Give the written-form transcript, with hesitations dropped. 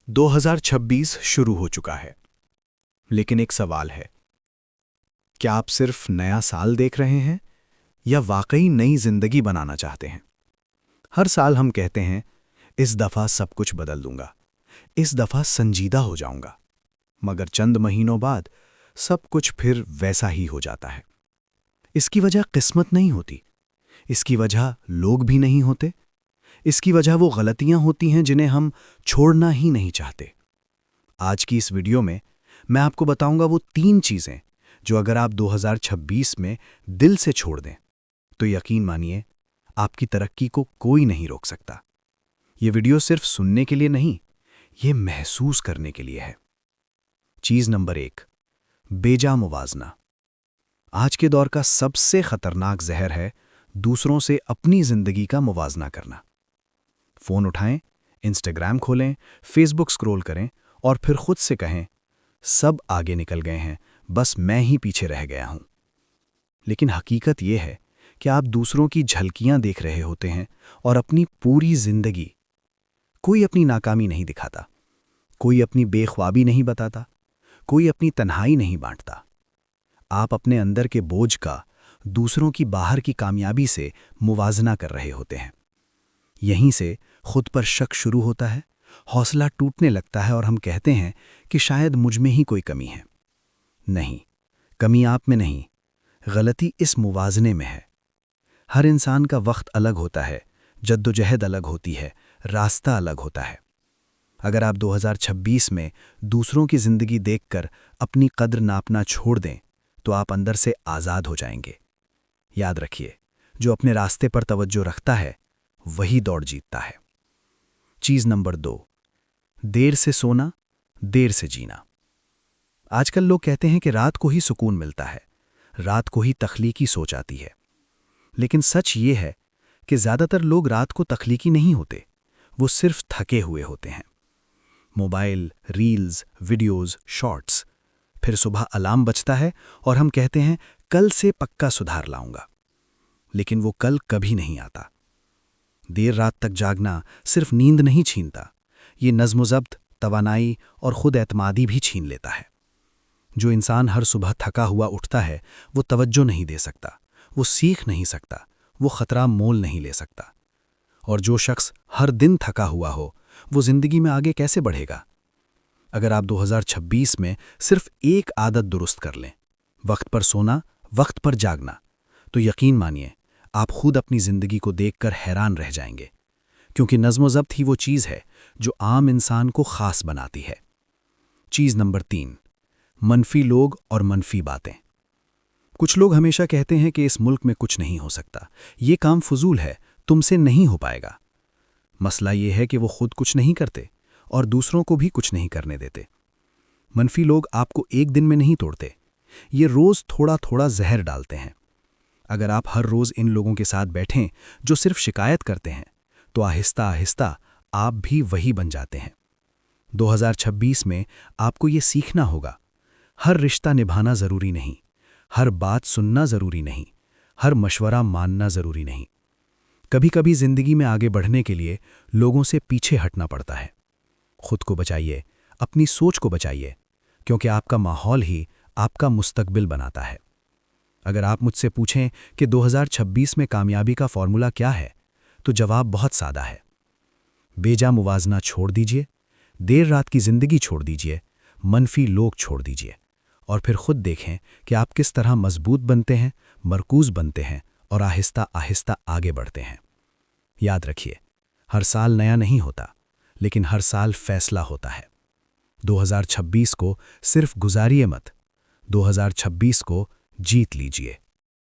2026 शुरू हो चुका है, लेकिन एक सवाल है। क्या आप सिर्फ नया साल देख रहे हैं या वाकई नई जिंदगी बनाना चाहते हैं? हर साल हम कहते हैं, इस दफा सब कुछ बदल दूंगा, इस दफा संजीदा हो जाऊंगा। मगर चंद महीनों बाद सब कुछ फिर वैसा ही हो जाता है। इसकी वजह किस्मत नहीं होती, इसकी वजह लोग भी नहीं होते, इसकी वजह वो गलतियां होती हैं जिन्हें हम छोड़ना ही नहीं चाहते। आज की इस वीडियो में मैं आपको बताऊंगा वो 3 चीजें जो अगर आप 2026 में दिल से छोड़ दें तो यकीन मानिए आपकी तरक्की को कोई नहीं रोक सकता। ये वीडियो सिर्फ सुनने के लिए नहीं, ये महसूस करने के लिए है। चीज नंबर 1, बेजा मुवाजना। आज के दौर का सबसे खतरनाक जहर है दूसरों से अपनी जिंदगी का मुवाजना करना। फोन उठाएं, इंस्टाग्राम खोलें, फेसबुक स्क्रॉल करें और फिर खुद से कहें, सब आगे निकल गए हैं, बस मैं ही पीछे रह गया हूं। लेकिन हकीकत यह है कि आप दूसरों की झलकियां देख रहे होते हैं और अपनी पूरी जिंदगी। कोई अपनी नाकामी नहीं दिखाता, कोई अपनी बेख्वाबी नहीं बताता, कोई अपनी तन्हाई नहीं बांटता। आप अपने अंदर के बोझ का दूसरों की बाहर की कामयाबी से मुवाजना कर रहे होते हैं। यहीं से खुद पर शक शुरू होता है, हौसला टूटने लगता है और हम कहते हैं कि शायद मुझ में ही कोई कमी है। नहीं, कमी आप में नहीं, गलती इस मुवाजने में है। हर इंसान का वक्त अलग होता है, जद्दोजहद अलग होती है, रास्ता अलग होता है। अगर आप 2026 में दूसरों की जिंदगी देखकर अपनी कद्र नापना छोड़ दें तो आप अंदर से आज़ाद हो जाएंगे। याद रखिए, जो अपने रास्ते पर तवज्जो रखता है वही दौड़ जीतता है। चीज नंबर 2, देर से सोना, देर से जीना। आजकल लोग कहते हैं कि रात को ही सुकून मिलता है, रात को ही तख्लीकी सोच आती है। लेकिन सच ये है कि ज्यादातर लोग रात को तख्लीकी नहीं होते, वो सिर्फ थके हुए होते हैं। Mobile, reels, videos, shorts. फिर सुबह अलार्म बजता है और हम कहते हैं कल से पक्का सुधार लाऊंगा। लेकिन वो कल कभी नहीं आता। देर रात तक जागना सिर्फ नींद नहीं छीनता, ये नज़्म-ओ-ज़ब्त, तवानाई और खुद एतमादी भी छीन लेता है। जो इंसान हर सुबह थका हुआ उठता है वो तवज्जो नहीं दे सकता, वो सीख नहीं सकता, वो खतरा मोल नहीं ले सकता। और जो शख्स हर दिन थका हुआ हो वो जिंदगी में आगे कैसे बढ़ेगा? अगर आप 2026 में सिर्फ एक आदत दुरुस्त कर लें, वक्त पर सोना, वक्त पर जागना, तो यकीन मानिए आप खुद अपनी जिंदगी को देखकर हैरान रह जाएंगे। क्योंकि नज़्म-ओ-ज़ब्त ही वो चीज़ है जो आम इंसान को खास बनाती है। चीज़ नंबर 3, मनफी लोग और मनफी बातें। कुछ लोग हमेशा कहते हैं कि इस मुल्क में कुछ नहीं हो सकता, ये काम फजूल है, तुमसे नहीं हो पाएगा। मसला ये है कि वो खुद कुछ नहीं करते और दूसरों को भी कुछ नहीं करने देते। मनफी लोग आपको एक दिन में नहीं तोड़ते, ये रोज़ थोड़ा थोड़ा जहर डालते हैं। अगर आप हर रोज़ इन लोगों के साथ बैठें जो सिर्फ शिकायत करते हैं तो आहिस्ता आहिस्ता आप भी वही बन जाते हैं। 2026 में आपको ये सीखना होगा, हर रिश्ता निभाना ज़रूरी नहीं, हर बात सुनना ज़रूरी नहीं, हर मशवरा मानना ज़रूरी नहीं। कभी कभी ज़िंदगी में आगे बढ़ने के लिए लोगों से पीछे हटना पड़ता है। खुद को बचाइए, अपनी सोच को बचाइए, क्योंकि आपका माहौल ही आपका मुस्तकबिल बनाता है। अगर आप मुझसे पूछें कि 2026 में कामयाबी का फॉर्मूला क्या है, तो जवाब बहुत सादा है। बेजा मुवाजना छोड़ दीजिए, देर रात की जिंदगी छोड़ दीजिए, मनफी लोग छोड़ दीजिए और फिर खुद देखें कि आप किस तरह मजबूत बनते हैं, मरकूज बनते हैं और आहिस्ता आहिस्ता आगे बढ़ते हैं। याद रखिए, हर साल नया नहीं होता, लेकिन हर साल फैसला होता है। 2026 को सिर्फ गुजारिए मत, 2026 को जीत लीजिए।